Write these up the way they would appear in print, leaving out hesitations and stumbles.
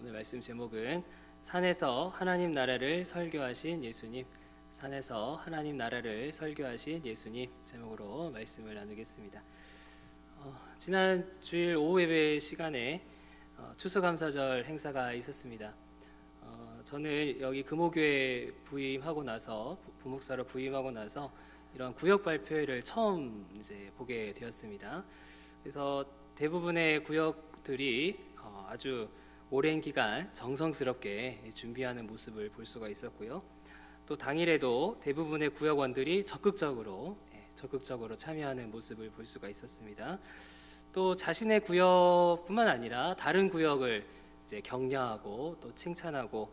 오늘 말씀 제목은 산에서 하나님 나라를 설교하신 예수님, 산에서 하나님 나라를 설교하신 예수님 제목으로 말씀을 나누겠습니다. 지난 주일 오후 예배 시간에 추수감사절 행사가 있었습니다. 저는 여기 금호교회 부임하고 나서 부목사로 부임하고 나서 이런 구역 발표회를 처음 이제 보게 되었습니다. 그래서 대부분의 구역들이 아주 오랜 기간 정성스럽게 준비하는 모습을 볼 수가 있었고요. 또 당일에도 대부분의 구역원들이 적극적으로 참여하는 모습을 볼 수가 있었습니다. 또 자신의 구역뿐만 아니라 다른 구역을 이제 격려하고 또 칭찬하고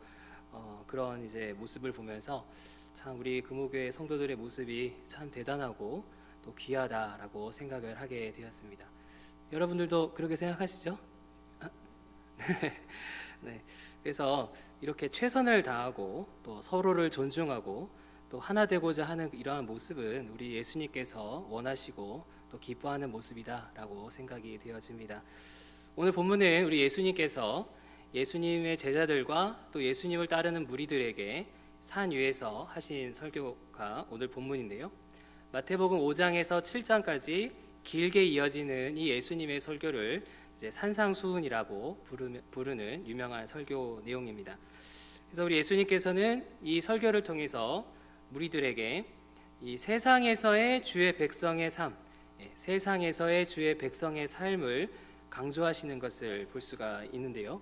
그런 이제 모습을 보면서 참 우리 금호교회 성도들의 모습이 참 대단하고 또 귀하다라고 생각을 하게 되었습니다. 여러분들도 그렇게 생각하시죠? 네. 그래서 이렇게 최선을 다하고 또 서로를 존중하고 또 하나 되고자 하는 이러한 모습은 우리 예수님께서 원하시고 또 기뻐하는 모습이다라고 생각이 되어집니다. 오늘 본문은 우리 예수님께서 예수님의 제자들과 또 예수님을 따르는 무리들에게 산 위에서 하신 설교가 오늘 본문인데요. 마태복음 5장에서 7장까지 길게 이어지는 이 예수님의 설교를 이제 산상수훈이라고 부르는 유명한 설교 내용입니다. 그래서 우리 예수님께서는 이 설교를 통해서 무리들에게 이 세상에서의 주의 백성의 삶, 세상에서의 주의 백성의 삶을 강조하시는 것을 볼 수가 있는데요.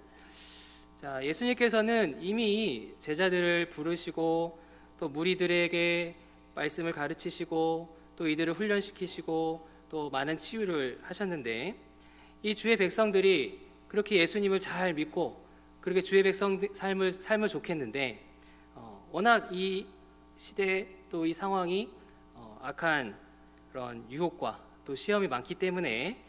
자, 예수님께서는 이미 제자들을 부르시고 또 무리들에게 말씀을 가르치시고 또 이들을 훈련시키시고 또 많은 치유를 하셨는데 이 주의 백성들이 그렇게 예수님을 잘 믿고 그렇게 주의 백성 삶을 좋겠는데 워낙 이 시대 또 이 상황이 악한 그런 유혹과 또 시험이 많기 때문에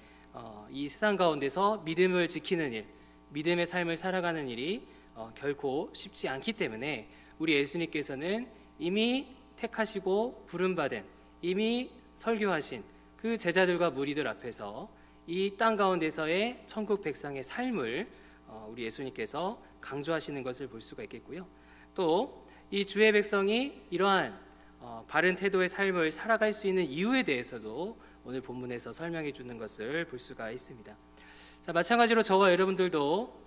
이 세상 가운데서 믿음을 지키는 일, 믿음의 삶을 살아가는 일이 결코 쉽지 않기 때문에 우리 예수님께서는 이미 택하시고 부름받은 이미 설교하신 그 제자들과 무리들 앞에서 이 땅 가운데서의 천국 백성의 삶을 우리 예수님께서 강조하시는 것을 볼 수가 있겠고요. 또 이 주의 백성이 이러한 바른 태도의 삶을 살아갈 수 있는 이유에 대해서도 오늘 본문에서 설명해 주는 것을 볼 수가 있습니다. 자, 마찬가지로 저와 여러분들도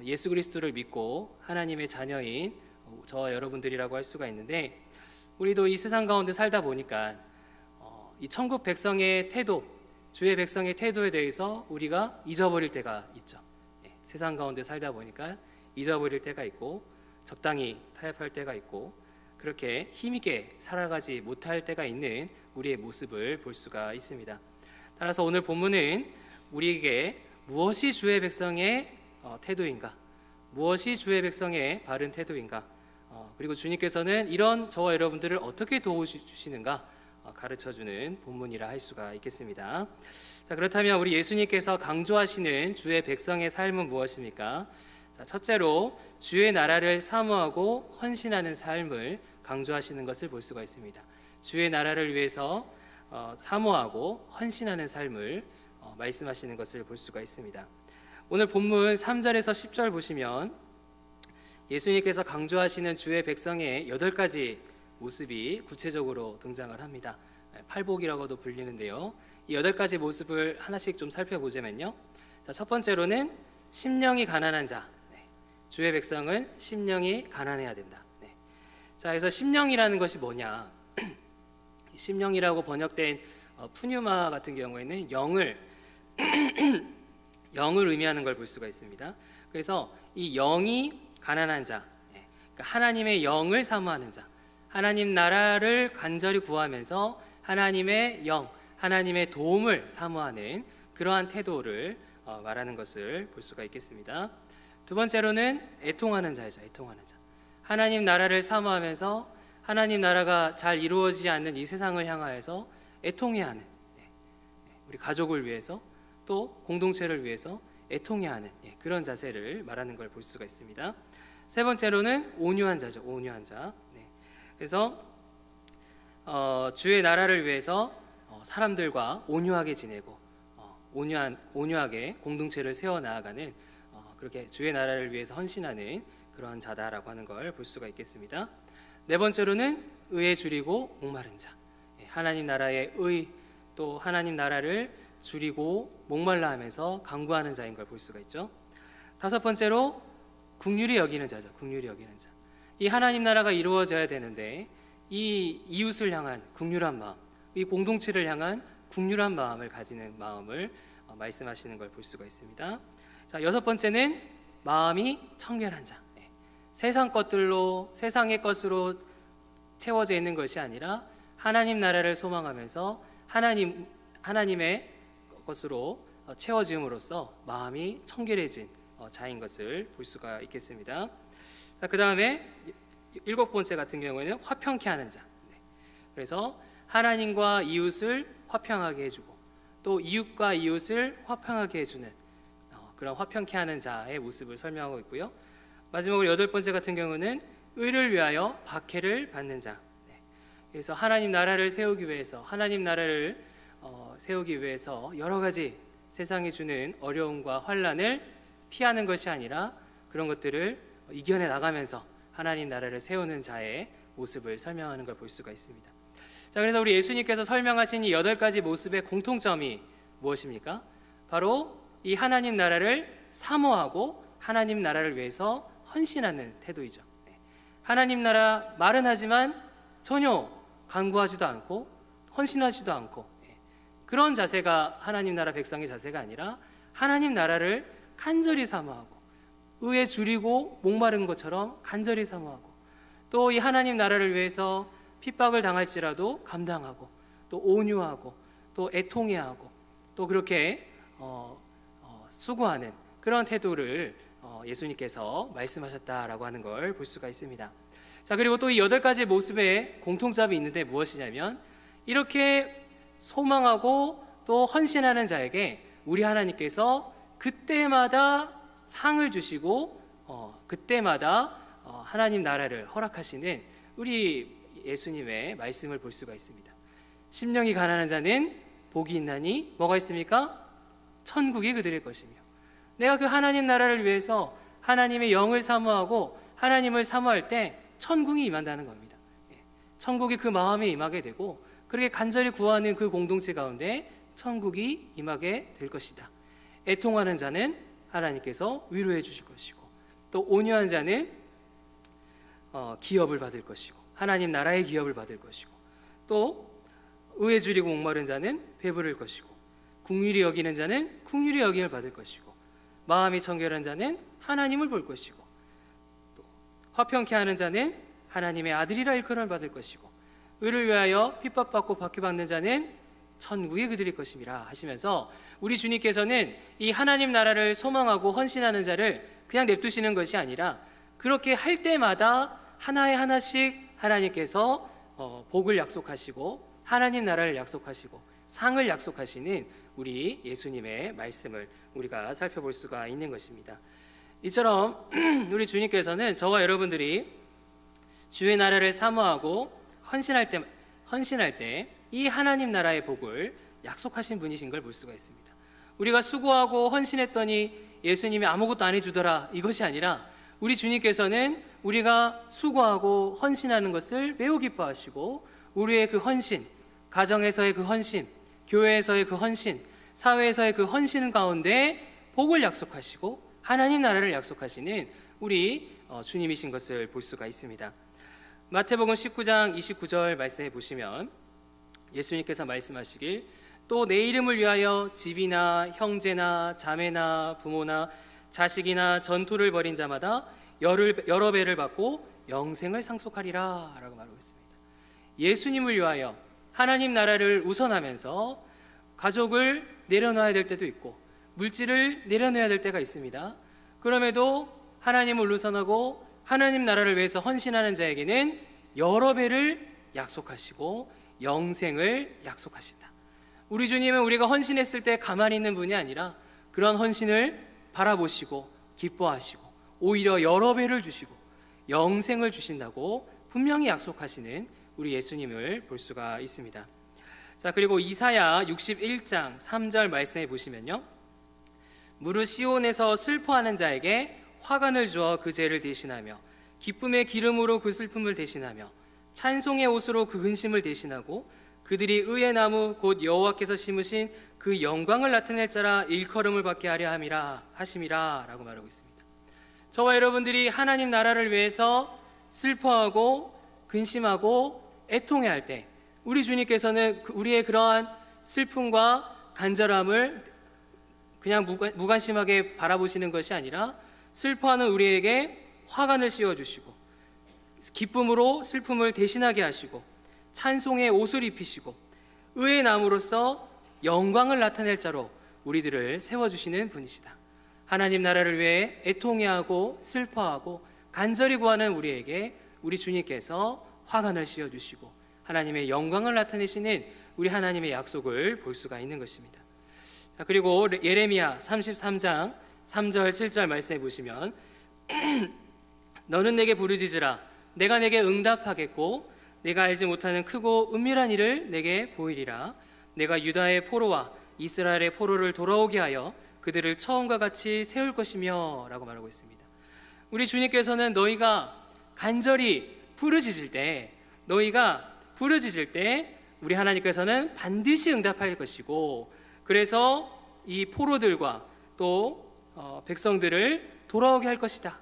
예수 그리스도를 믿고 하나님의 자녀인 저와 여러분들이라고 할 수가 있는데 우리도 이 세상 가운데 살다 보니까 이 천국 백성의 태도, 주의 백성의 태도에 대해서 우리가 잊어버릴 때가 있죠. 세상 가운데 살다 보니까 잊어버릴 때가 있고 적당히 타협할 때가 있고 그렇게 힘있게 살아가지 못할 때가 있는 우리의 모습을 볼 수가 있습니다. 따라서 오늘 본문은 우리에게 무엇이 주의 백성의 태도인가, 무엇이 주의 백성의 바른 태도인가, 그리고 주님께서는 이런 저와 여러분들을 어떻게 도우시는가 가르쳐주는 본문이라 할 수가 있겠습니다. 자, 그렇다면 우리 예수님께서 강조하시는 주의 백성의 삶은 무엇입니까? 자, 첫째로 주의 나라를 사모하고 헌신하는 삶을 강조하시는 것을 볼 수가 있습니다. 주의 나라를 위해서 사모하고 헌신하는 삶을 말씀하시는 것을 볼 수가 있습니다. 오늘 본문 3절에서 10절 보시면 예수님께서 강조하시는 주의 백성의 8가지 모습이 구체적으로 등장을 합니다. 팔복이라고도 불리는데요. 이 8가지 모습을 하나씩 좀 살펴보자면요. 자, 첫 번째로는 심령이 가난한 자. 주의 백성은 심령이 가난해야 된다. 자, 그래서 심령이라는 것이 뭐냐? 심령이라고 번역된 푸뉴마 같은 경우에는 영을 의미하는 걸 볼 수가 있습니다. 그래서 이 영이 가난한 자, 그러니까 하나님의 영을 사모하는 자, 하나님 나라를 간절히 구하면서 하나님의 영, 하나님의 도움을 사모하는 그러한 태도를 말하는 것을 볼 수가 있겠습니다. 두 번째로는 애통하는 자이죠. 애통하는 자. 하나님 나라를 사모하면서 하나님 나라가 잘 이루어지지 않는 이 세상을 향하여서 애통해야 하는, 우리 가족을 위해서 또 공동체를 위해서 애통해야 하는 그런 자세를 말하는 걸 볼 수가 있습니다. 세 번째로는 온유한 자죠. 온유한 자. 그래서 주의 나라를 위해서 사람들과 온유하게 지내고 온유하게 공동체를 세워나가는 그렇게 주의 나라를 위해서 헌신하는 그런 자다라고 하는 걸 볼 수가 있겠습니다. 네 번째로는 의에 줄이고 목마른 자. 하나님 나라의 의, 또 하나님 나라를 줄이고 목말라 하면서 강구하는 자인 걸 볼 수가 있죠. 다섯 번째로 긍휼히 여기는 자죠. 긍휼히 여기는 자. 이 하나님 나라가 이루어져야 되는데 이 이웃을 향한 긍휼한 마음, 이 공동체를 향한 긍휼한 마음을 가지는 마음을 말씀하시는 걸 볼 수가 있습니다. 자, 여섯 번째는 마음이 청결한 자. 세상의 것으로 채워져 있는 것이 아니라 하나님 나라를 소망하면서 하나님의 것으로 채워짐으로써 마음이 청결해진 자인 것을 볼 수가 있겠습니다. 자, 그 다음에 일곱 번째 같은 경우에는 화평케 하는 자. 그래서 하나님과 이웃을 화평하게 해주고 또 이웃과 이웃을 화평하게 해주는 그런 화평케 하는 자의 모습을 설명하고 있고요. 마지막으로 여덟 번째 같은 경우는 의를 위하여 박해를 받는 자. 그래서 하나님 나라를 세우기 위해서 여러 가지 세상이 주는 어려움과 환난을 피하는 것이 아니라 그런 것들을 이겨내 나가면서 하나님 나라를 세우는 자의 모습을 설명하는 걸 볼 수가 있습니다. 자, 그래서 우리 예수님께서 설명하신 이 8가지 모습의 공통점이 무엇입니까? 바로 이 하나님 나라를 사모하고 하나님 나라를 위해서 헌신하는 태도이죠. 하나님 나라 말은 하지만 전혀 간구하지도 않고 헌신하지도 않고 그런 자세가 하나님 나라 백성의 자세가 아니라 하나님 나라를 간절히 사모하고 의에 줄이고 목마른 것처럼 간절히 사모하고 또 이 하나님 나라를 위해서 핍박을 당할지라도 감당하고 또 온유하고 또 애통해하고 또 그렇게 수고하는 그런 태도를 예수님께서 말씀하셨다라고 하는 걸 볼 수가 있습니다. 자, 그리고 또 이 8가지 모습의 공통점이 있는데 무엇이냐면 이렇게 소망하고 또 헌신하는 자에게 우리 하나님께서 그때마다 상을 주시고 그때마다 하나님 나라를 허락하시는 우리 예수님의 말씀을 볼 수가 있습니다. 심령이 가난한 자는 복이 있나니 뭐가 있습니까? 천국이 그들의 것이며 내가 그 하나님 나라를 위해서 하나님의 영을 사모하고 하나님을 사모할 때 천국이 임한다는 겁니다. 천국이 그 마음에 임하게 되고 그렇게 간절히 구하는 그 공동체 가운데 천국이 임하게 될 것이다. 애통하는 자는 하나님께서 위로해 주실 것이고 또 온유한 자는 기업을 받을 것이고 하나님 나라의 기업을 받을 것이고 또 의에 줄이고 목마른 자는 배부를 것이고 긍휼히 여기는 자는 긍휼히 여김을 받을 것이고 마음이 청결한 자는 하나님을 볼 것이고 또 화평케 하는 자는 하나님의 아들이라 일컬음을 받을 것이고 의를 위하여 핍박받고 박해받는 자는 천국이 그들의 것임이라 하시면서 우리 주님께서는 이 하나님 나라를 소망하고 헌신하는 자를 그냥 냅두시는 것이 아니라 그렇게 할 때마다 하나씩 하나님께서 복을 약속하시고 하나님 나라를 약속하시고 상을 약속하시는 우리 예수님의 말씀을 우리가 살펴볼 수가 있는 것입니다. 이처럼 우리 주님께서는 저와 여러분들이 주의 나라를 사모하고 헌신할 때 이 하나님 나라의 복을 약속하신 분이신 걸 볼 수가 있습니다. 우리가 수고하고 헌신했더니 예수님이 아무것도 안 해주더라 이것이 아니라 우리 주님께서는 우리가 수고하고 헌신하는 것을 매우 기뻐하시고 우리의 그 헌신, 가정에서의 그 헌신, 교회에서의 그 헌신, 사회에서의 그 헌신 가운데 복을 약속하시고 하나님 나라를 약속하시는 우리 주님이신 것을 볼 수가 있습니다. 마태복음 19장 29절 말씀해 보시면 예수님께서 말씀하시길 또 내 이름을 위하여 집이나 형제나 자매나 부모나 자식이나 전토를 벌인 자마다 여러 배를 받고 영생을 상속하리라 라고 말하고 있습니다. 예수님을 위하여 하나님 나라를 우선하면서 가족을 내려놔야 될 때도 있고 물질을 내려놔야 될 때가 있습니다. 그럼에도 하나님을 우선하고 하나님 나라를 위해서 헌신하는 자에게는 여러 배를 약속하시고 영생을 약속하신다. 우리 주님은 우리가 헌신했을 때 가만히 있는 분이 아니라 그런 헌신을 바라보시고 기뻐하시고 오히려 여러 배를 주시고 영생을 주신다고 분명히 약속하시는 우리 예수님을 볼 수가 있습니다. 자, 그리고 이사야 61장 3절 말씀해 보시면요, 무릇 시온에서 슬퍼하는 자에게 화관을 주어 그 죄를 대신하며 기쁨의 기름으로 그 슬픔을 대신하며 찬송의 옷으로 그 근심을 대신하고 그들이 의의 나무 곧 여호와께서 심으신 그 영광을 나타낼 자라 일컬음을 받게 하려 함이라 하심이라 라고 말하고 있습니다. 저와 여러분들이 하나님 나라를 위해서 슬퍼하고 근심하고 애통해야 할 때 우리 주님께서는 우리의 그러한 슬픔과 간절함을 그냥 무관심하게 바라보시는 것이 아니라 슬퍼하는 우리에게 화관을 씌워주시고 기쁨으로 슬픔을 대신하게 하시고 찬송의 옷을 입히시고 의의 나무로서 영광을 나타낼 자로 우리들을 세워주시는 분이시다. 하나님 나라를 위해 애통해하고 슬퍼하고 간절히 구하는 우리에게 우리 주님께서 화관을 씌워주시고 하나님의 영광을 나타내시는 우리 하나님의 약속을 볼 수가 있는 것입니다. 자, 그리고 예레미야 33장 3절 7절 말씀해 보시면 너는 내게 부르짖으라 내가 내게 응답하겠고 내가 알지 못하는 크고 은밀한 일을 내게 보이리라. 내가 유다의 포로와 이스라엘의 포로를 돌아오게 하여 그들을 처음과 같이 세울 것이며 라고 말하고 있습니다. 우리 주님께서는 너희가 간절히 부르짖을 때 우리 하나님께서는 반드시 응답할 것이고 그래서 이 포로들과 또 백성들을 돌아오게 할 것이다.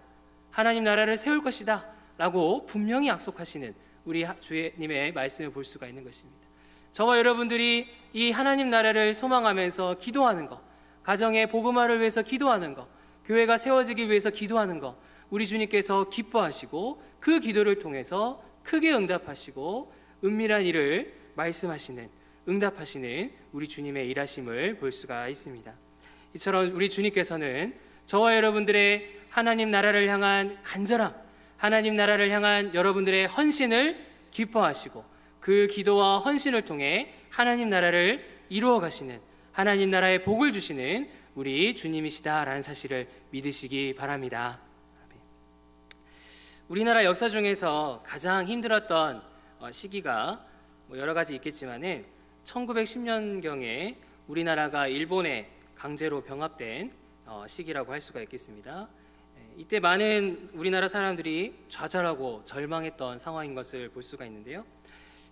하나님 나라를 세울 것이다 라고 분명히 약속하시는 우리 주님의 말씀을 볼 수가 있는 것입니다. 저와 여러분들이 이 하나님 나라를 소망하면서 기도하는 것, 가정의 복음화를 위해서 기도하는 것, 교회가 세워지기 위해서 기도하는 것, 우리 주님께서 기뻐하시고 그 기도를 통해서 크게 응답하시고 은밀한 일을 말씀하시는, 응답하시는 우리 주님의 일하심을 볼 수가 있습니다. 이처럼 우리 주님께서는 저와 여러분들의 하나님 나라를 향한 간절함, 하나님 나라를 향한 여러분들의 헌신을 기뻐하시고 그 기도와 헌신을 통해 하나님 나라를 이루어 가시는, 하나님 나라의 복을 주시는 우리 주님이시다라는 사실을 믿으시기 바랍니다. 우리나라 역사 중에서 가장 힘들었던 시기가 여러 가지 있겠지만은 1910년경에 우리나라가 일본에 강제로 병합된 시기라고 할 수가 있겠습니다. 이때 많은 우리나라 사람들이 좌절하고 절망했던 상황인 것을 볼 수가 있는데요.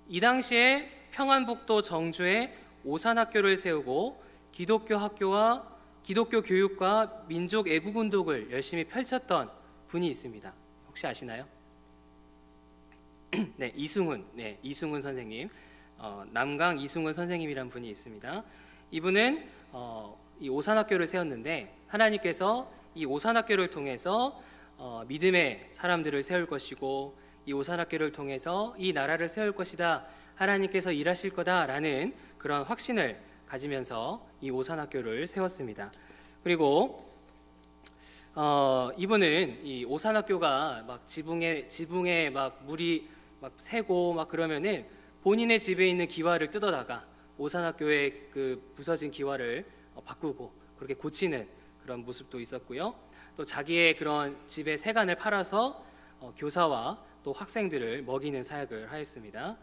이 당시에 평안북도 정주에 오산학교를 세우고 기독교 학교와 기독교 교육과 민족 애국운동을 열심히 펼쳤던 분이 있습니다. 혹시 아시나요? 네, 이승훈 선생님, 남강 이승훈 선생님이란 분이 있습니다. 이분은 이 오산학교를 세웠는데 하나님께서 이 오산학교를 통해서 믿음의 사람들을 세울 것이고 이 오산학교를 통해서 이 나라를 세울 것이다, 하나님께서 일하실 거다라는 그런 확신을 가지면서 이 오산학교를 세웠습니다. 그리고 이분은 이 오산학교가 막 지붕에 막 물이 막 새고 막 그러면은 본인의 집에 있는 기와를 뜯어다가 오산학교의 그 부서진 기와를 바꾸고 그렇게 고치는 그런 모습도 있었고요. 또 자기의 그런 집의 세간을 팔아서 교사와 또 학생들을 먹이는 사역을 하였습니다.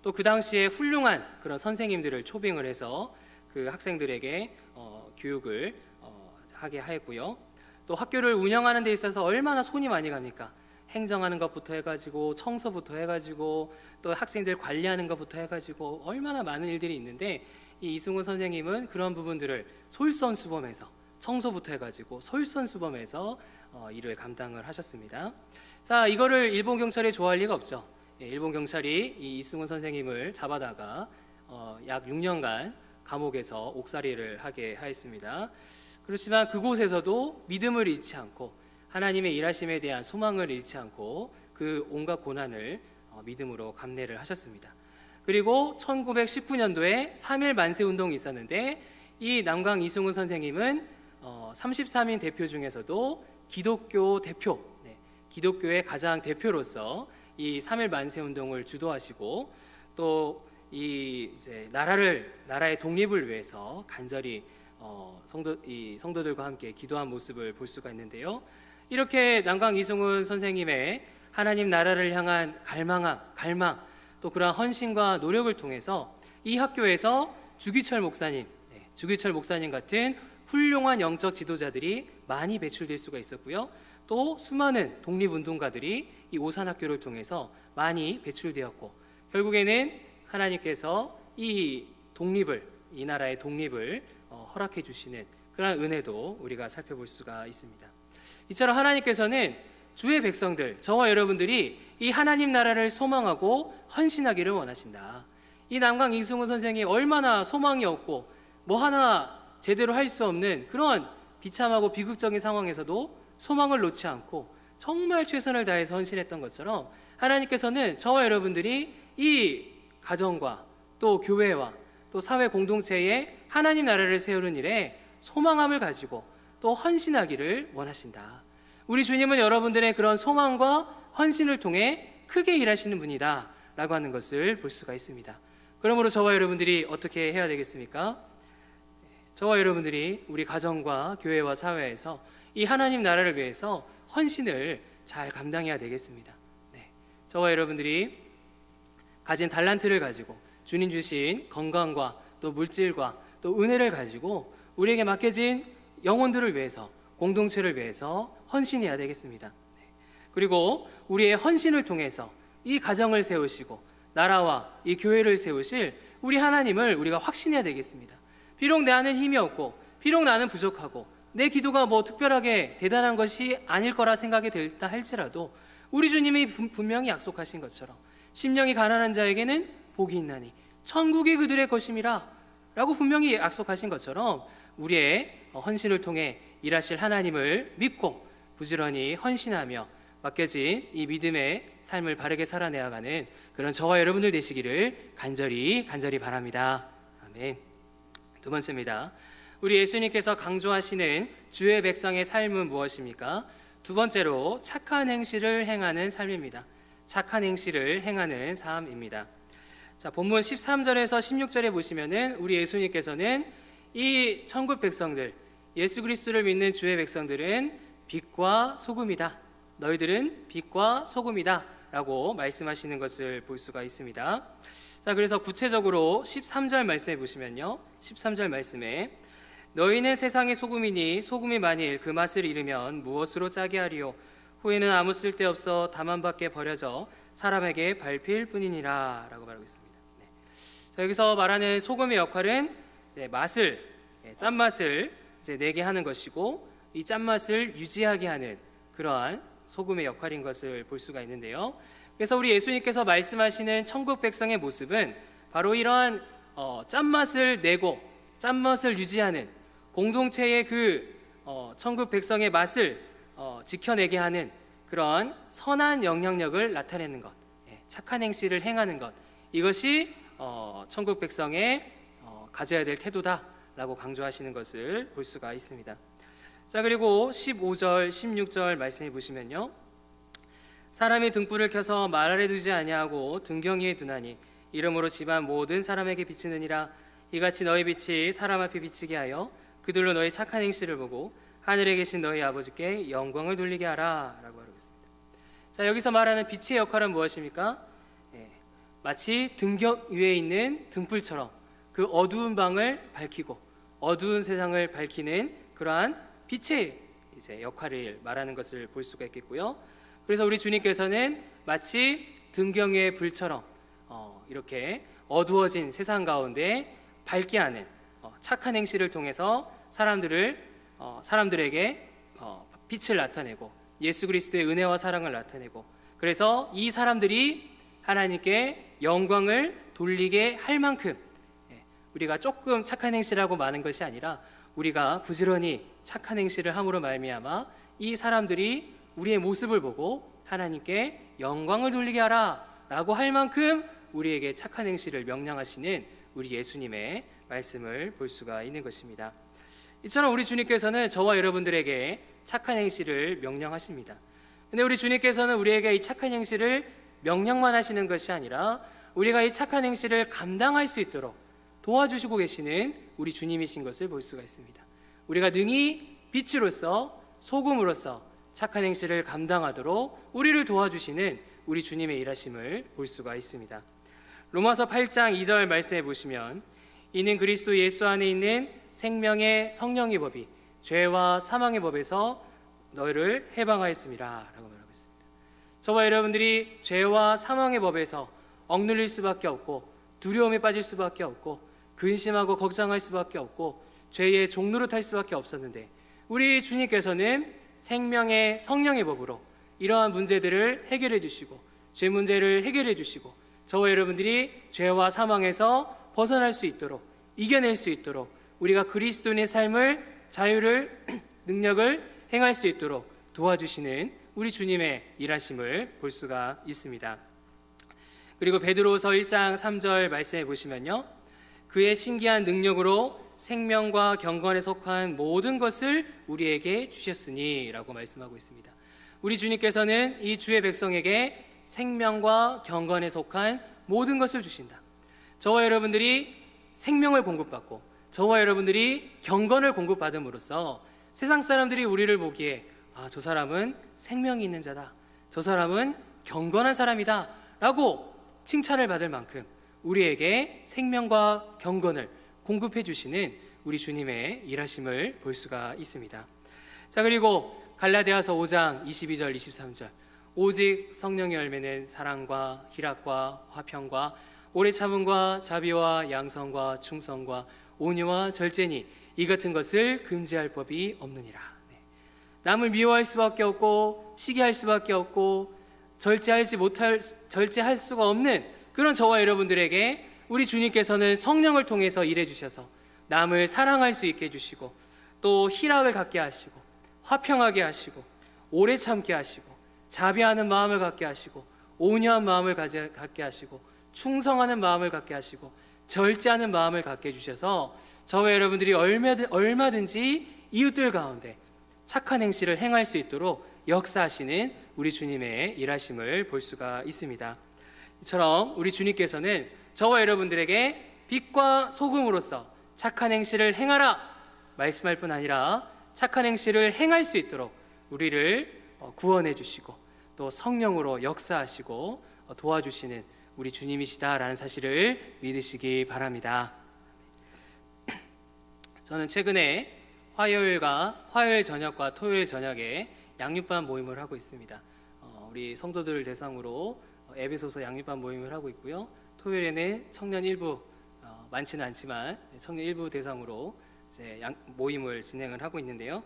또 그 당시에 훌륭한 그런 선생님들을 초빙을 해서 그 학생들에게 교육을 하게 하였고요. 또 학교를 운영하는 데 있어서 얼마나 손이 많이 갑니까? 행정하는 것부터 해가지고 청소부터 해가지고 또 학생들 관리하는 것부터 해가지고 얼마나 많은 일들이 있는데 이 이승훈 선생님은 그런 부분들을 솔선수범해서 청소부터 해가지고 솔선수범해서 일을 감당을 하셨습니다. 자, 이거를 일본 경찰이 좋아할 리가 없죠. 일본 경찰이 이 이승훈 선생님을 잡아다가 약 6년간 감옥에서 옥살이를 하게 하였습니다. 그렇지만 그곳에서도 믿음을 잃지 않고 하나님의 일하심에 대한 소망을 잃지 않고 그 온갖 고난을 믿음으로 감내를 하셨습니다. 그리고 1919년도에 3.1 만세운동이 있었는데 이 남강 이승훈 선생님은 33인 대표 중에서도 기독교 대표, 기독교의 가장 대표로서 이 3.1 만세운동을 주도하시고 또 이 이제 나라의 독립을 위해서 간절히 성도들과 함께 기도한 모습을 볼 수가 있는데요. 이렇게 남강 이승훈 선생님의 하나님 나라를 향한 갈망, 또 그러한 헌신과 노력을 통해서 이 학교에서 주기철 목사님 같은 훌륭한 영적 지도자들이 많이 배출될 수가 있었고요. 또 수많은 독립운동가들이 이 오산학교를 통해서 많이 배출되었고, 결국에는 하나님께서 이 나라의 독립을 허락해 주시는 그런 은혜도 우리가 살펴볼 수가 있습니다. 이처럼 하나님께서는 주의 백성들, 저와 여러분들이 이 하나님 나라를 소망하고 헌신하기를 원하신다. 이 남강 이승훈 선생이 얼마나 소망이 없고 뭐 하나 제대로 할 수 없는 그런 비참하고 비극적인 상황에서도 소망을 놓지 않고 정말 최선을 다해서 헌신했던 것처럼, 하나님께서는 저와 여러분들이 이 가정과 또 교회와 또 사회 공동체에 하나님 나라를 세우는 일에 소망함을 가지고 또 헌신하기를 원하신다. 우리 주님은 여러분들의 그런 소망과 헌신을 통해 크게 일하시는 분이다 라고 하는 것을 볼 수가 있습니다. 그러므로 저와 여러분들이 어떻게 해야 되겠습니까? 저와 여러분들이 우리 가정과 교회와 사회에서 이 하나님 나라를 위해서 헌신을 잘 감당해야 되겠습니다. 저와 여러분들이 가진 달란트를 가지고 주님 주신 건강과 또 물질과 또 은혜를 가지고 우리에게 맡겨진 영혼들을 위해서, 공동체를 위해서 헌신해야 되겠습니다. 그리고 우리의 헌신을 통해서 이 가정을 세우시고 나라와 이 교회를 세우실 우리 하나님을 우리가 확신해야 되겠습니다. 비록 내 안에 힘이 없고 비록 나는 부족하고 내 기도가 뭐 특별하게 대단한 것이 아닐 거라 생각이 들다 할지라도 우리 주님이 분명히 약속하신 것처럼 심령이 가난한 자에게는 복이 있나니 천국이 그들의 것임이라 라고 분명히 약속하신 것처럼 우리의 헌신을 통해 일하실 하나님을 믿고 부지런히 헌신하며 맡겨진 이 믿음의 삶을 바르게 살아내어가는 그런 저와 여러분들 되시기를 간절히 바랍니다. 아멘. 두 번째입니다. 우리 예수님께서 강조하시는 주의 백성의 삶은 무엇입니까? 두 번째로 착한 행실을 행하는 삶입니다. 착한 행실을 행하는 삶입니다. 자, 본문 13절에서 16절에 보시면은 우리 예수님께서는 이 천국 백성들, 예수 그리스도를 믿는 주의 백성들은 빛과 소금이다. 너희들은 빛과 소금이다 라고 말씀하시는 것을 볼 수가 있습니다. 자, 그래서 구체적으로 13절 말씀해 보시면요, 13절 말씀에 너희는 세상의 소금이니 소금이 만일 그 맛을 잃으면 무엇으로 짜게 하리요? 후에는 아무 쓸데없어 다만 밖에 버려져 사람에게 밟힐 뿐이니라 라고 말하고 있습니다. 자, 여기서 말하는 소금의 역할은 맛을, 짠맛을 내게 하는 것이고, 이 짠맛을 유지하게 하는 그러한 소금의 역할인 것을 볼 수가 있는데요. 그래서 우리 예수님께서 말씀하시는 천국 백성의 모습은 바로 이러한 짠맛을 내고 짠맛을 유지하는, 공동체의 그 천국 백성의 맛을 지켜내게 하는 그런 선한 영향력을 나타내는 것, 착한 행실을 행하는 것, 이것이 천국 백성의 가져야 될 태도다라고 강조하시는 것을 볼 수가 있습니다. 자, 그리고 15절, 16절 말씀해 보시면요, 사람이 등불을 켜서 말 아래 두지 아니하고 등경 위에 두나니 이러므로 집안 모든 사람에게 비치느니라. 이같이 너희 빛이 사람 앞에 비치게 하여 그들로 너희 착한 행실을 보고 하늘에 계신 너희 아버지께 영광을 돌리게 하라 라고 하고 있습니다. 자, 여기서 말하는 빛의 역할은 무엇입니까? 마치 등경 위에 있는 등불처럼 그 어두운 방을 밝히고 어두운 세상을 밝히는 그러한 빛의 역할을 말하는 것을 볼 수가 있겠고요. 그래서 우리 주님께서는 마치 등경 위의 불처럼 이렇게 어두워진 세상 가운데 밝게 하는 착한 행실을 통해서 사람들에게 빛을 나타내고 예수 그리스도의 은혜와 사랑을 나타내고, 그래서 이 사람들이 하나님께 영광을 돌리게 할 만큼 우리가 조금 착한 행실하고 많은 것이 아니라 우리가 부지런히 착한 행실을 함으로 말미암아 이 사람들이 우리의 모습을 보고 하나님께 영광을 돌리게 하라 라고 할 만큼 우리에게 착한 행실을 명령하시는 우리 예수님의 말씀을 볼 수가 있는 것입니다. 이처럼 우리 주님께서는 저와 여러분들에게 착한 행실을 명령하십니다. 근데 우리 주님께서는 우리에게 이 착한 행실을 명령만 하시는 것이 아니라 우리가 이 착한 행실을 감당할 수 있도록 도와주시고 계시는 우리 주님이신 것을 볼 수가 있습니다. 우리가 능히 빛으로서 소금으로서 착한 행실을 감당하도록 우리를 도와주시는 우리 주님의 일하심을 볼 수가 있습니다. 로마서 8장 2절 말씀해 보시면 이는 그리스도 예수 안에 있는 생명의 성령의 법이 죄와 사망의 법에서 너희를 해방하였습니다 라고 말하고 있습니다. 저와 여러분들이 죄와 사망의 법에서 억눌릴 수밖에 없고 두려움에 빠질 수밖에 없고 근심하고 걱정할 수밖에 없고 죄의 종노릇할 수밖에 없었는데, 우리 주님께서는 생명의 성령의 법으로 이러한 문제들을 해결해 주시고 죄 문제를 해결해 주시고 저와 여러분들이 죄와 사망에서 벗어날 수 있도록, 이겨낼 수 있도록, 우리가 그리스도인의 삶을, 자유를, 능력을 행할 수 있도록 도와주시는 우리 주님의 일하심을 볼 수가 있습니다. 그리고 베드로서 1장 3절 말씀해 보시면요, 그의 신기한 능력으로 생명과 경건에 속한 모든 것을 우리에게 주셨으니 라고 말씀하고 있습니다. 우리 주님께서는 이 주의 백성에게 생명과 경건에 속한 모든 것을 주신다. 저와 여러분들이 생명을 공급받고 저와 여러분들이 경건을 공급받음으로써 세상 사람들이 우리를 보기에 저 사람은 생명이 있는 자다, 저 사람은 경건한 사람이다 라고 칭찬을 받을 만큼 우리에게 생명과 경건을 공급해 주시는 우리 주님의 일하심을 볼 수가 있습니다. 자, 그리고 갈라디아서 5장 22절 23절, 오직 성령의 열매는 사랑과 희락과 화평과 오래 참음과 자비와 양성과 충성과 온유와 절제니 이 같은 것을 금지할 법이 없느니라. 남을 미워할 수밖에 없고 시기할 수밖에 없고 절제할 수가 없는 그런 저와 여러분들에게 우리 주님께서는 성령을 통해서 일해 주셔서 남을 사랑할 수 있게 해주시고 또 희락을 갖게 하시고 화평하게 하시고 오래 참게 하시고 자비하는 마음을 갖게 하시고 온유한 마음을 갖게 하시고 충성하는 마음을 갖게 하시고 절제하는 마음을 갖게 해주셔서 저와 여러분들이 얼마든지 이웃들 가운데 착한 행실을 행할 수 있도록 역사하시는 우리 주님의 일하심을 볼 수가 있습니다. 이처럼 우리 주님께서는 저와 여러분들에게 빛과 소금으로서 착한 행실을 행하라 말씀할 뿐 아니라 착한 행실을 행할 수 있도록 우리를 구원해 주시고 또 성령으로 역사하시고 도와주시는 우리 주님이시다라는 사실을 믿으시기 바랍니다. 저는 최근에 화요일 저녁과 토요일 저녁에 양육반 모임을 하고 있습니다. 우리 성도들을 대상으로 에베소서 양육반 모임을 하고 있고요. 토요일에는 청년 일부, 많지는 않지만 청년 일부 대상으로 이제 모임을 진행을 하고 있는데요.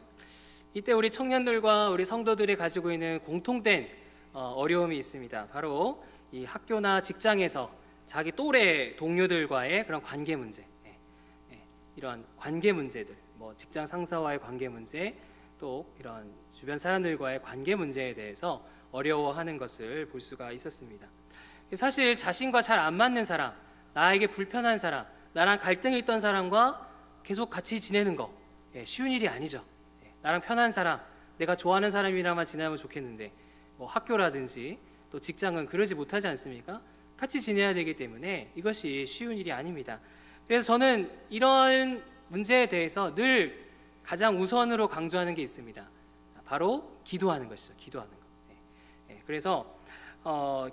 이때 우리 청년들과 우리 성도들이 가지고 있는 공통된 어려움이 있습니다. 바로 이 학교나 직장에서 자기 또래 동료들과의 그런 관계 문제, 이런 관계 문제들, 뭐 직장 상사와의 관계 문제, 또 이런 주변 사람들과의 관계 문제에 대해서 어려워하는 것을 볼 수가 있었습니다. 사실 자신과 잘 안 맞는 사람, 나에게 불편한 사람, 나랑 갈등이 있던 사람과 계속 같이 지내는 거 쉬운 일이 아니죠. 나랑 편한 사람, 내가 좋아하는 사람이랑만 지내면 좋겠는데 뭐 학교라든지 또 직장은 그러지 못하지 않습니까? 같이 지내야 되기 때문에 이것이 쉬운 일이 아닙니다. 그래서 저는 이런 문제에 대해서 늘 가장 우선으로 강조하는 게 있습니다. 바로 기도하는 것이죠. 기도하는 것. 그래서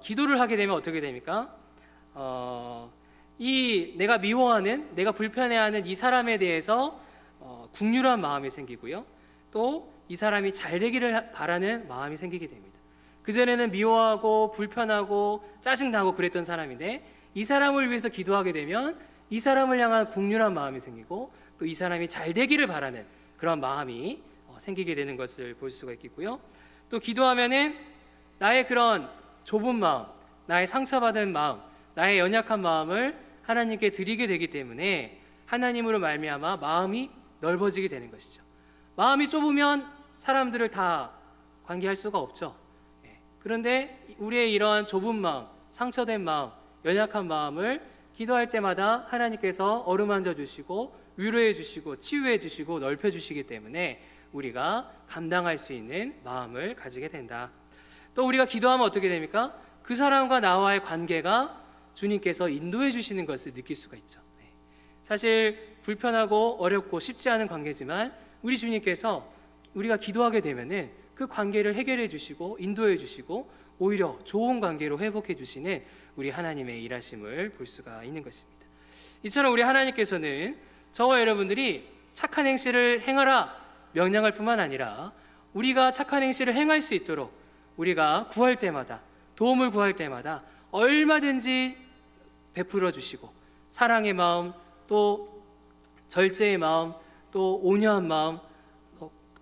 기도를 하게 되면 어떻게 됩니까? 이 내가 미워하는, 내가 불편해하는 이 사람에 대해서 국률한 마음이 생기고요. 또 이 사람이 잘 되기를 바라는 마음이 생기게 됩니다. 그전에는 미워하고 불편하고 짜증나고 그랬던 사람인데 이 사람을 위해서 기도하게 되면 이 사람을 향한 국률한 마음이 생기고 또 이 사람이 잘 되기를 바라는 그런 마음이 생기게 되는 것을 볼 수가 있겠고요. 또 기도하면은 나의 그런 좁은 마음, 나의 상처받은 마음, 나의 연약한 마음을 하나님께 드리게 되기 때문에 하나님으로 말미암아 마음이 넓어지게 되는 것이죠. 마음이 좁으면 사람들을 다 관계할 수가 없죠. 그런데 우리의 이러한 좁은 마음, 상처된 마음, 연약한 마음을 기도할 때마다 하나님께서 어루만져 주시고 위로해 주시고 치유해 주시고 넓혀 주시기 때문에 우리가 감당할 수 있는 마음을 가지게 된다. 또 우리가 기도하면 어떻게 됩니까? 그 사람과 나와의 관계가 주님께서 인도해 주시는 것을 느낄 수가 있죠. 사실 불편하고 어렵고 쉽지 않은 관계지만 우리 주님께서 우리가 기도하게 되면은 그 관계를 해결해 주시고 인도해 주시고 오히려 좋은 관계로 회복해 주시는 우리 하나님의 일하심을 볼 수가 있는 것입니다. 이처럼 우리 하나님께서는 저와 여러분들이 착한 행실을 행하라 명령할 뿐만 아니라 우리가 착한 행실을 행할 수 있도록 우리가 구할 때마다, 도움을 구할 때마다 얼마든지 베풀어 주시고, 사랑의 마음, 또 절제의 마음, 또 온유한 마음,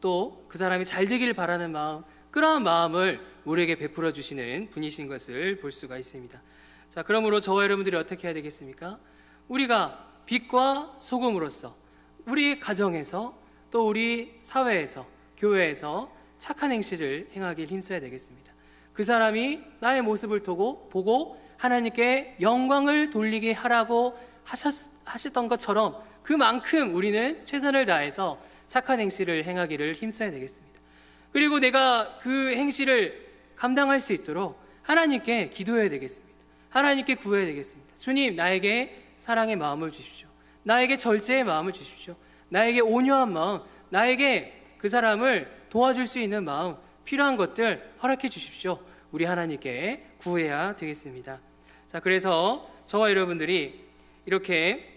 또 그 사람이 잘 되기를 바라는 마음, 그러한 마음을 우리에게 베풀어 주시는 분이신 것을 볼 수가 있습니다. 자, 그러므로 저와 여러분들이 어떻게 해야 되겠습니까? 우리가 빛과 소금으로서 우리 가정에서, 또 우리 사회에서, 교회에서 착한 행실을 행하길 힘써야 되겠습니다. 그 사람이 나의 모습을 보고 하나님께 영광을 돌리게 하라고 하셨던 것처럼 그만큼 우리는 최선을 다해서 착한 행실을 행하기를 힘써야 되겠습니다. 그리고 내가 그 행실을 감당할 수 있도록 하나님께 기도해야 되겠습니다. 하나님께 구해야 되겠습니다. 주님, 나에게 사랑의 마음을 주십시오. 나에게 절제의 마음을 주십시오. 나에게 온유한 마음, 나에게 그 사람을 도와줄 수 있는 마음, 필요한 것들 허락해 주십시오. 우리 하나님께 구해야 되겠습니다. 자, 그래서 저와 여러분들이 이렇게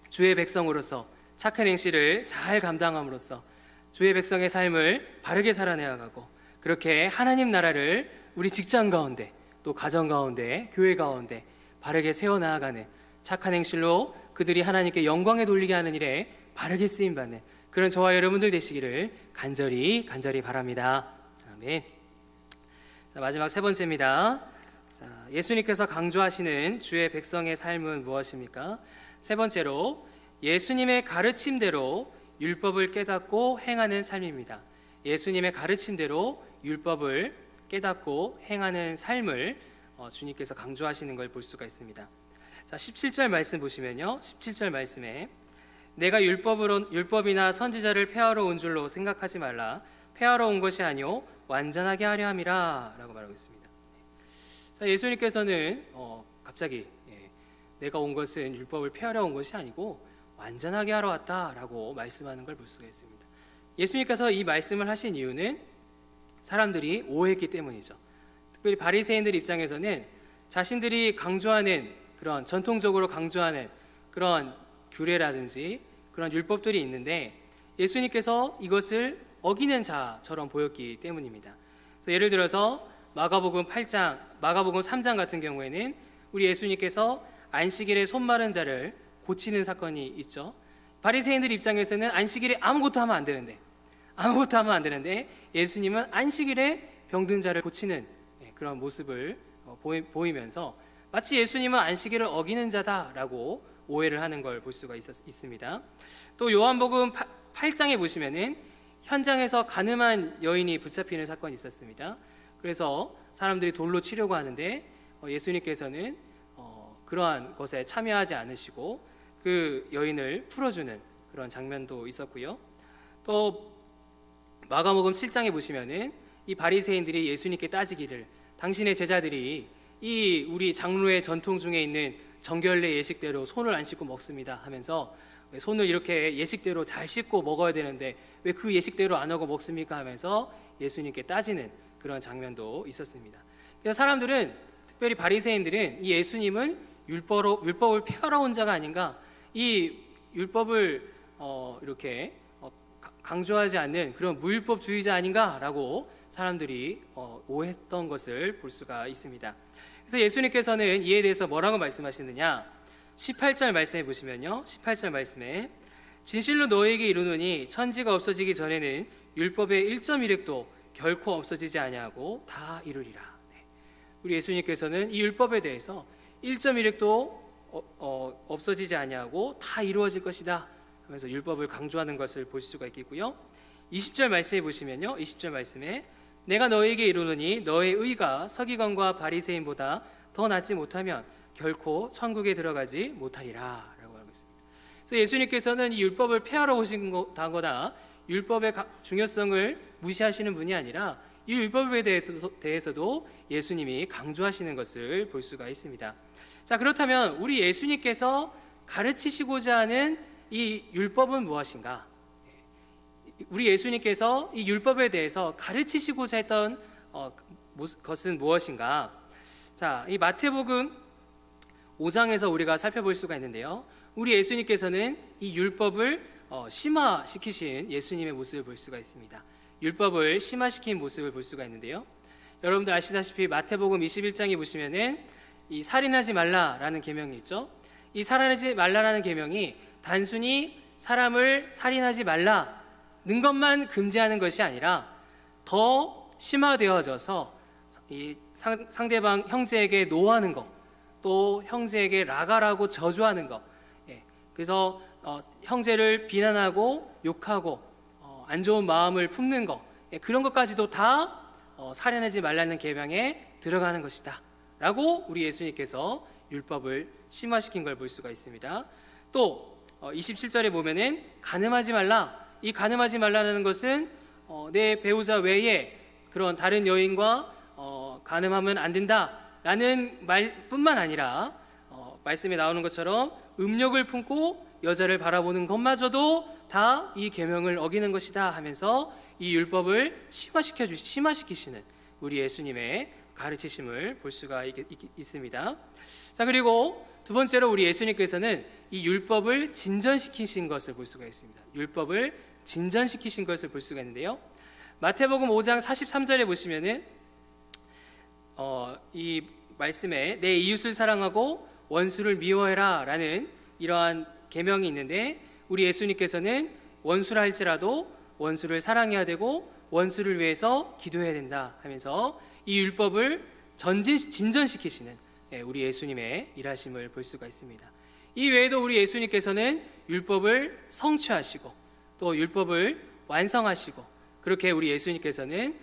주의 백성으로서 착한 행실을 잘 감당함으로써 주의 백성의 삶을 바르게 살아내어가고, 그렇게 하나님 나라를 우리 직장 가운데, 또 가정 가운데, 교회 가운데 바르게 세워나가는 착한 행실로 그들이 하나님께 영광에 돌리게 하는 일에 바르게 쓰임받는 그런 저와 여러분들 되시기를 간절히 바랍니다. 아멘. 자, 마지막 세 번째입니다. 자, 예수님께서 강조하시는 주의 백성의 삶은 무엇입니까? 세 번째로 예수님의 가르침대로 율법을 깨닫고 행하는 삶입니다. 예수님의 가르침대로 율법을 깨닫고 행하는 삶을 주님께서 강조하시는 걸 볼 수가 있습니다. 자, 17절 말씀 보시면요, 17절 말씀에 내가 율법이나 선지자를 폐하러 온 줄로 생각하지 말라. 폐하러 온 것이 아니요 완전하게 하려 함이라 라고 말하고 있습니다. 자, 예수님께서는 갑자기 내가 온 것은 율법을 폐하려 온 것이 아니고 완전하게 하러 왔다라고 말씀하는 걸 볼 수가 있습니다. 예수님께서 이 말씀을 하신 이유는 사람들이 오해했기 때문이죠. 특별히 바리새인들 입장에서는 자신들이 강조하는 그런 전통적으로 강조하는 그런 규례라든지 그런 율법들이 있는데 예수님께서 이것을 어기는 자처럼 보였기 때문입니다. 그래서 예를 들어서 마가복음 3장 같은 경우에는 우리 예수님께서 안식일에 손 마른 자를 고치는 사건이 있죠. 바리새인들 입장에서는 안식일에 아무것도 하면 안 되는데 예수님은 안식일에 병든 자를 고치는 그런 모습을 보이면서 마치 예수님은 안식일을 어기는 자다라고 오해를 하는 걸 볼 수가 있습니다. 또 요한복음 8장에 보시면은 현장에서 가늠한 여인이 붙잡히는 사건이 있었습니다. 그래서 사람들이 돌로 치려고 하는데 예수님께서는 그러한 것에 참여하지 않으시고 그 여인을 풀어주는 그런 장면도 있었고요. 또 마가복음 7장에 보시면은 이 바리새인들이 예수님께 따지기를 당신의 제자들이 이 우리 장로의 전통 중에 있는 정결례 예식대로 손을 안 씻고 먹습니다 하면서 손을 이렇게 예식대로 잘 씻고 먹어야 되는데 왜 그 예식대로 안 하고 먹습니까 하면서 예수님께 따지는 그런 장면도 있었습니다. 그래서 사람들은, 특별히 바리새인들은 이 예수님은 율법을 폐하러 온 자가 아닌가, 이 율법을 이렇게 강조하지 않는 그런 무율법주의자 아닌가라고 사람들이 오해했던 것을 볼 수가 있습니다. 그래서 예수님께서는 이에 대해서 뭐라고 말씀하시느냐, 18절 말씀해 보시면요, 18절 말씀에 진실로 너희에게 이르노니 천지가 없어지기 전에는 율법의 1.1획도 결코 없어지지 아니하고 다 이루리라. 우리 예수님께서는 이 율법에 대해서 1.1획도 없어지지 아니하고 다 이루어질 것이다 하면서 율법을 강조하는 것을 볼 수가 있겠고요. 20절 말씀해 보시면요, 20절 말씀에 내가 너희에게 이르노니 너의 의가 서기관과 바리새인보다 더 낫지 못하면 결코 천국에 들어가지 못하리라 라고 하고 있습니다. 그래서 예수님께서는 이 율법을 폐하러 오신 거다, 율법의 중요성을 무시하시는 분이 아니라 이 율법에 대해서도 예수님이 강조하시는 것을 볼 수가 있습니다. 자, 그렇다면 우리 예수님께서 가르치시고자 하는 이 율법은 무엇인가? 우리 예수님께서 이 율법에 대해서 가르치시고자 했던 것은 무엇인가? 자, 이 마태복음 5장에서 우리가 살펴볼 수가 있는데요, 우리 예수님께서는 이 율법을 심화시키신 예수님의 모습을 볼 수가 있습니다. 율법을 심화시킨 모습을 볼 수가 있는데요. 여러분들 아시다시피 마태복음 21장에 보시면은 이 살인하지 말라라는 계명이 있죠. 이 살인하지 말라라는 계명이 단순히 사람을 살인하지 말라는 것만 금지하는 것이 아니라 더 심화되어져서 이 상대방 형제에게 노하는 것, 또 형제에게 라가라고 저주하는 것, 그래서 형제를 비난하고 욕하고 안 좋은 마음을 품는 것, 그런 것까지도 다 살인하지 말라는 계명에 들어가는 것이다 라고 우리 예수님께서 율법을 심화시킨 걸 볼 수가 있습니다. 또 27절에 보면은 간음하지 말라, 이 간음하지 말라는 것은 내 배우자 외에 그런 다른 여인과 간음하면 안 된다라는 말뿐만 아니라 말씀에 나오는 것처럼 음욕을 품고 여자를 바라보는 것마저도 다 이 계명을 어기는 것이다 하면서 이 율법을 심화시키시는 우리 예수님의 가르치심을 볼 수가 있습니다. 자, 그리고 두 번째로 우리 예수님께서는 이 율법을 진전시키신 것을 볼 수가 있습니다. 율법을 진전시키신 것을 볼 수가 있는데요. 마태복음 5장 43절에 보시면은 이 말씀에 내 이웃을 사랑하고 원수를 미워해라 라는 이러한 계명이 있는데, 우리 예수님께서는 원수라 할지라도 원수를 사랑해야 되고 원수를 위해서 기도해야 된다 하면서 이 율법을 진전시키시는 우리 예수님의 일하심을 볼 수가 있습니다. 이 외에도 우리 예수님께서는 율법을 성취하시고 또 율법을 완성하시고, 그렇게 우리 예수님께서는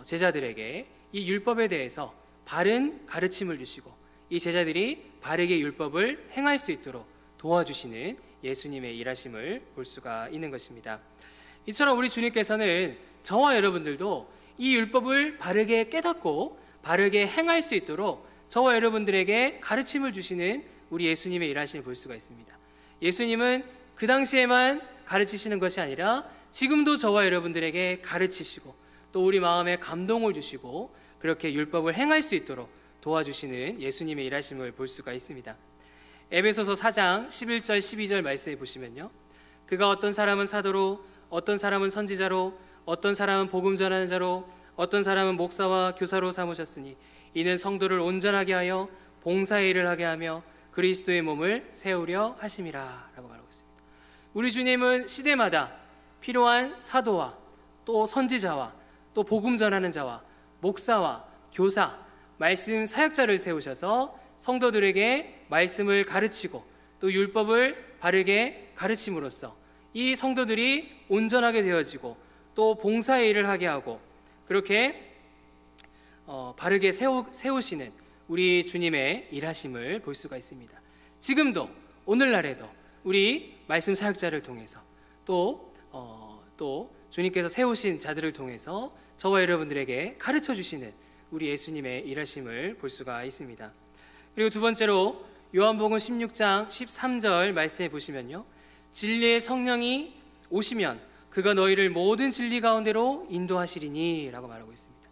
제자들에게 이 율법에 대해서 바른 가르침을 주시고 이 제자들이 바르게 율법을 행할 수 있도록 도와주시는 예수님의 일하심을 볼 수가 있는 것입니다. 이처럼 우리 주님께서는 저와 여러분들도 이 율법을 바르게 깨닫고 바르게 행할 수 있도록 저와 여러분들에게 가르침을 주시는 우리 예수님의 일하심을 볼 수가 있습니다. 예수님은 그 당시에만 가르치시는 것이 아니라 지금도 저와 여러분들에게 가르치시고 또 우리 마음에 감동을 주시고 그렇게 율법을 행할 수 있도록 도와주시는 예수님의 일하심을 볼 수가 있습니다. 에베소서 4장 11절 12절 말씀에 보시면요, 그가 어떤 사람은 사도로, 어떤 사람은 선지자로, 어떤 사람은 복음 전하는 자로, 어떤 사람은 목사와 교사로 삼으셨으니 이는 성도를 온전하게 하여 봉사의 일을 하게 하며 그리스도의 몸을 세우려 하심이라 라고 말하고 있습니다. 우리 주님은 시대마다 필요한 사도와 또 선지자와 또 복음 전하는 자와 목사와 교사, 말씀 사역자를 세우셔서 성도들에게 말씀을 가르치고 또 율법을 바르게 가르침으로써 이 성도들이 온전하게 되어지고 또 봉사의 일을 하게 하고 그렇게 바르게 세우시는 우리 주님의 일하심을 볼 수가 있습니다. 지금도 오늘날에도 우리 말씀 사역자를 통해서 또 주님께서 세우신 자들을 통해서 저와 여러분들에게 가르쳐 주시는 우리 예수님의 일하심을 볼 수가 있습니다. 그리고 두 번째로 요한복음 16장 13절 말씀해 보시면요, 진리의 성령이 오시면 그가 너희를 모든 진리 가운데로 인도하시리니 라고 말하고 있습니다.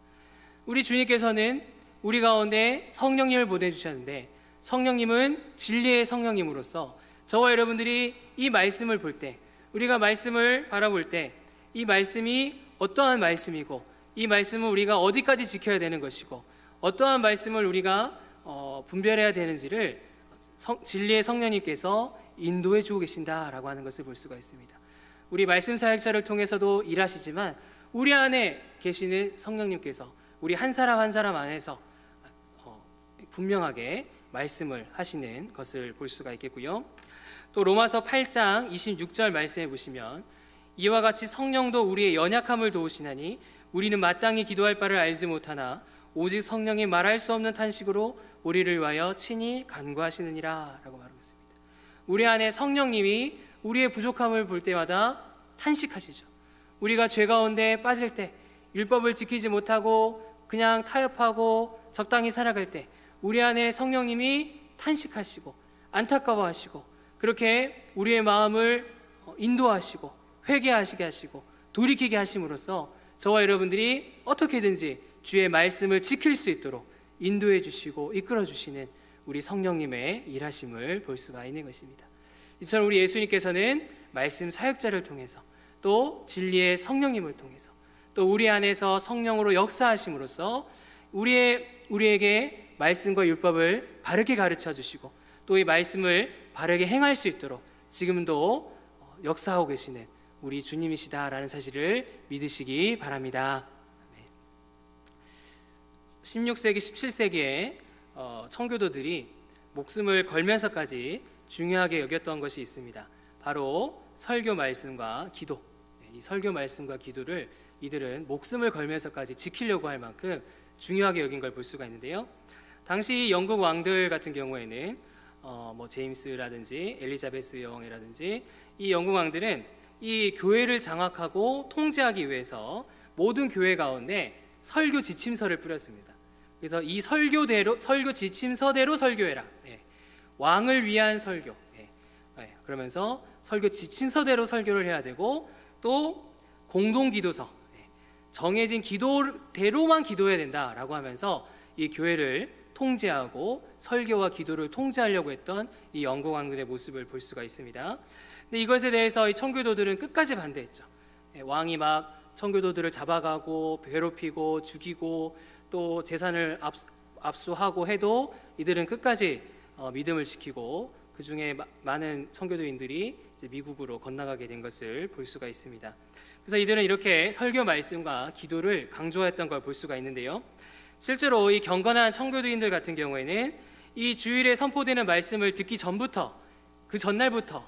우리 주님께서는 우리 가운데 성령님을 보내주셨는데 성령님은 진리의 성령님으로서 저와 여러분들이 이 말씀을 볼 때, 우리가 말씀을 바라볼 때 이 말씀이 어떠한 말씀이고 이 말씀을 우리가 어디까지 지켜야 되는 것이고 어떠한 말씀을 우리가 분별해야 되는지를 진리의 성령님께서 인도해 주고 계신다라고 하는 것을 볼 수가 있습니다. 우리 말씀 사역자를 통해서도 일하시지만 우리 안에 계시는 성령님께서 우리 한 사람 한 사람 안에서 분명하게 말씀을 하시는 것을 볼 수가 있겠고요. 또 로마서 8장 26절 말씀해 보시면 이와 같이 성령도 우리의 연약함을 도우시나니 우리는 마땅히 기도할 바를 알지 못하나 오직 성령이 말할 수 없는 탄식으로 우리를 위하여 친히 간구하시느니라 라고 말하고 있습니다. 우리 안에 성령님이 우리의 부족함을 볼 때마다 탄식하시죠. 우리가 죄 가운데 빠질 때, 율법을 지키지 못하고 그냥 타협하고 적당히 살아갈 때 우리 안에 성령님이 탄식하시고 안타까워하시고 그렇게 우리의 마음을 인도하시고 회개하시게 하시고 돌이키게 하심으로써 저와 여러분들이 어떻게든지 주의 말씀을 지킬 수 있도록 인도해 주시고 이끌어 주시는 우리 성령님의 일하심을 볼 수가 있는 것입니다. 이처럼 우리 예수님께서는 말씀 사역자를 통해서 또 진리의 성령님을 통해서 또 우리 안에서 성령으로 역사하심으로써 우리에게 말씀과 율법을 바르게 가르쳐 주시고 또 이 말씀을 바르게 행할 수 있도록 지금도 역사하고 계시는 우리 주님이시다라는 사실을 믿으시기 바랍니다. 16세기, 17세기에 청교도들이 목숨을 걸면서까지 중요하게 여겼던 것이 있습니다. 바로 설교 말씀과 기도. 이 설교 말씀과 기도를 이들은 목숨을 걸면서까지 지키려고 할 만큼 중요하게 여긴 걸 볼 수가 있는데요. 당시 영국 왕들 같은 경우에는 제임스라든지 엘리자베스 여왕이라든지 이 영국 왕들은 이 교회를 장악하고 통제하기 위해서 모든 교회 가운데 설교 지침서를 뿌렸습니다. 그래서 이 설교 지침서대로 설교해라. 왕을 위한 설교. 그러면서 설교 지침서대로 설교를 해야 되고 또 공동기도서, 정해진 기도대로만 기도해야 된다라고 하면서 이 교회를 통제하고 설교와 기도를 통제하려고 했던 이 영국 왕들의 모습을 볼 수가 있습니다. 근데 이것에 대해서 이 청교도들은 끝까지 반대했죠. 왕이 막 청교도들을 잡아가고 괴롭히고 죽이고 또 재산을 압수하고 해도 이들은 끝까지 믿음을 지키고 그 중에 많은 청교도인들이 이제 미국으로 건너가게 된 것을 볼 수가 있습니다. 그래서 이들은 이렇게 설교 말씀과 기도를 강조했던 걸 볼 수가 있는데요. 실제로 이 경건한 청교도인들 같은 경우에는 이 주일에 선포되는 말씀을 듣기 전부터 그 전날부터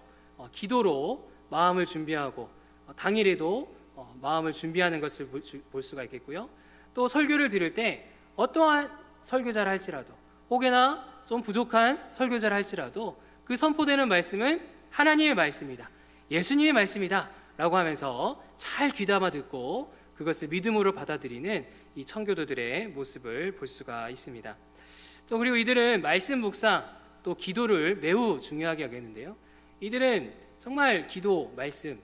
기도로 마음을 준비하고 당일에도 마음을 준비하는 것을 볼 수가 있겠고요. 또 설교를 들을 때 어떠한 설교자를 할지라도 혹여나 좀 부족한 설교자를 할지라도 그 선포되는 말씀은 하나님의 말씀이다, 예수님의 말씀이다 라고 하면서 잘 귀담아 듣고 그것을 믿음으로 받아들이는 이 청교도들의 모습을 볼 수가 있습니다. 또 그리고 이들은 말씀 묵상 또 기도를 매우 중요하게 여겼는데요. 이들은 정말 기도, 말씀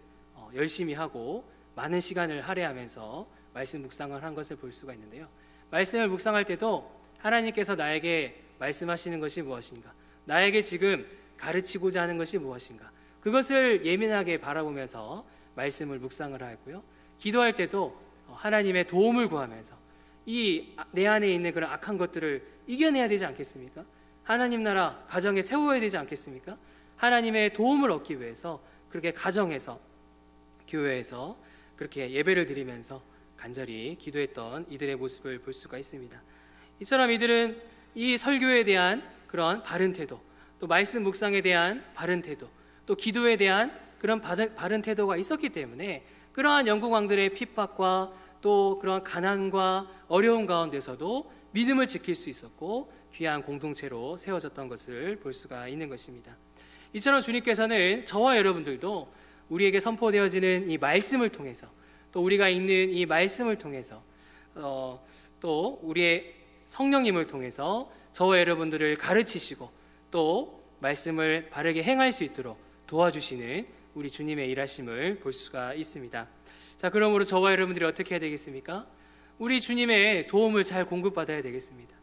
열심히 하고 많은 시간을 할애하면서 말씀 묵상을 한 것을 볼 수가 있는데요. 말씀을 묵상할 때도 하나님께서 나에게 말씀하시는 것이 무엇인가, 나에게 지금 가르치고자 하는 것이 무엇인가, 그것을 예민하게 바라보면서 말씀을 묵상을 하고요. 기도할 때도 하나님의 도움을 구하면서 이 내 안에 있는 그런 악한 것들을 이겨내야 되지 않겠습니까? 하나님 나라 가정에 세워야 되지 않겠습니까? 하나님의 도움을 얻기 위해서 그렇게 가정에서 교회에서 그렇게 예배를 드리면서 간절히 기도했던 이들의 모습을 볼 수가 있습니다. 이처럼 이들은 이 설교에 대한 그런 바른 태도, 또 말씀 묵상에 대한 바른 태도, 또 기도에 대한 그런 바른 태도가 있었기 때문에 그러한 영국 왕들의 핍박과 또 그러한 가난과 어려움 가운데서도 믿음을 지킬 수 있었고 귀한 공동체로 세워졌던 것을 볼 수가 있는 것입니다. 이처럼 주님께서는 저와 여러분들도 우리에게 선포되어지는 이 말씀을 통해서 또 우리가 읽는 이 말씀을 통해서 또 우리의 성령님을 통해서 저와 여러분들을 가르치시고 또 말씀을 바르게 행할 수 있도록 도와주시는 우리 주님의 일하심을 볼 수가 있습니다. 자, 그러므로 저와 여러분들이 어떻게 해야 되겠습니까? 우리 주님의 도움을 잘 공급받아야 되겠습니다.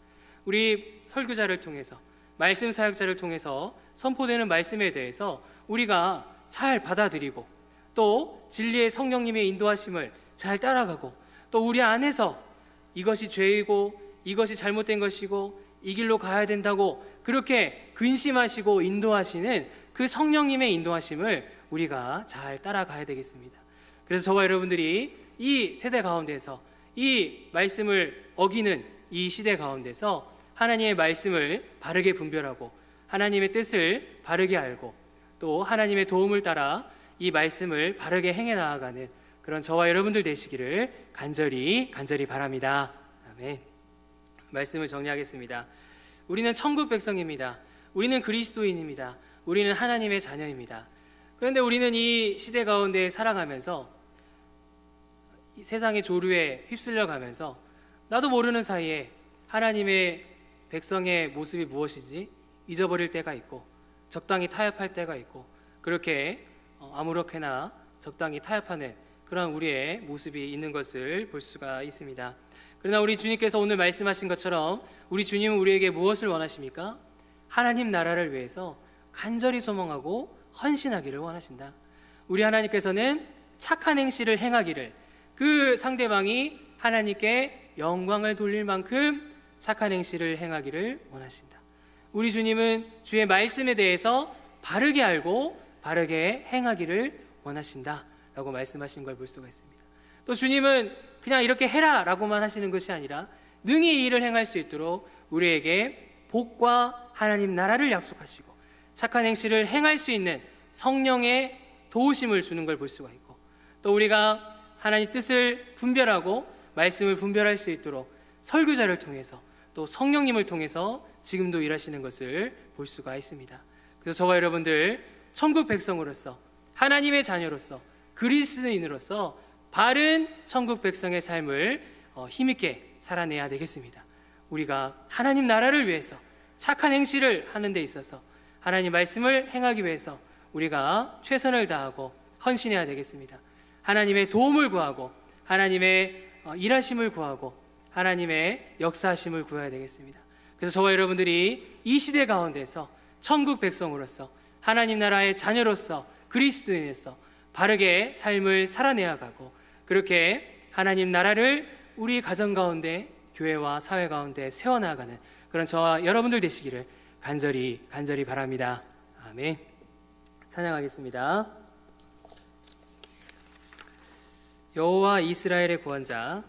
우리 설교자를 통해서 말씀 사역자를 통해서 선포되는 말씀에 대해서 우리가 잘 받아들이고 또 진리의 성령님의 인도하심을 잘 따라가고 또 우리 안에서 이것이 죄이고 이것이 잘못된 것이고 이 길로 가야 된다고 그렇게 근심하시고 인도하시는 그 성령님의 인도하심을 우리가 잘 따라가야 되겠습니다. 그래서 저와 여러분들이 이 세대 가운데서 이 말씀을 어기는 이 시대 가운데서 하나님의 말씀을 바르게 분별하고 하나님의 뜻을 바르게 알고 또 하나님의 도움을 따라 이 말씀을 바르게 행해 나아가는 그런 저와 여러분들 되시기를 간절히 바랍니다. 아멘. 말씀을 정리하겠습니다. 우리는 천국 백성입니다. 우리는 그리스도인입니다. 우리는 하나님의 자녀입니다. 그런데 우리는 이 시대 가운데 살아가면서 이 세상의 조류에 휩쓸려 가면서 나도 모르는 사이에 하나님의 백성의 모습이 무엇인지 잊어버릴 때가 있고 적당히 타협할 때가 있고 그렇게 아무렇게나 적당히 타협하는 그런 우리의 모습이 있는 것을 볼 수가 있습니다. 그러나 우리 주님께서 오늘 말씀하신 것처럼 우리 주님은 우리에게 무엇을 원하십니까? 하나님 나라를 위해서 간절히 소망하고 헌신하기를 원하신다. 우리 하나님께서는 착한 행실을 행하기를, 그 상대방이 하나님께 영광을 돌릴 만큼 착한 행실을 행하기를 원하신다. 우리 주님은 주의 말씀에 대해서 바르게 알고 바르게 행하기를 원하신다 라고 말씀하신 걸 볼 수가 있습니다. 또 주님은 그냥 이렇게 해라 라고만 하시는 것이 아니라 능히 이 일을 행할 수 있도록 우리에게 복과 하나님 나라를 약속하시고 착한 행실을 행할 수 있는 성령의 도우심을 주는 걸 볼 수가 있고, 또 우리가 하나님 뜻을 분별하고 말씀을 분별할 수 있도록 설교자를 통해서 또 성령님을 통해서 지금도 일하시는 것을 볼 수가 있습니다. 그래서 저와 여러분들 천국 백성으로서, 하나님의 자녀로서, 그리스도인으로서 바른 천국 백성의 삶을 힘있게 살아내야 되겠습니다. 우리가 하나님 나라를 위해서 착한 행실을 하는 데 있어서 하나님 말씀을 행하기 위해서 우리가 최선을 다하고 헌신해야 되겠습니다. 하나님의 도움을 구하고 하나님의 일하심을 구하고 하나님의 역사하심을 구해야 되겠습니다. 그래서 저와 여러분들이 이 시대 가운데서 천국 백성으로서 하나님 나라의 자녀로서 그리스도인으로서 바르게 삶을 살아내야 가고, 그렇게 하나님 나라를 우리 가정 가운데 교회와 사회 가운데 세워나가는 그런 저와 여러분들 되시기를 간절히 바랍니다. 아멘. 찬양하겠습니다. 여호와 이스라엘의 구원자.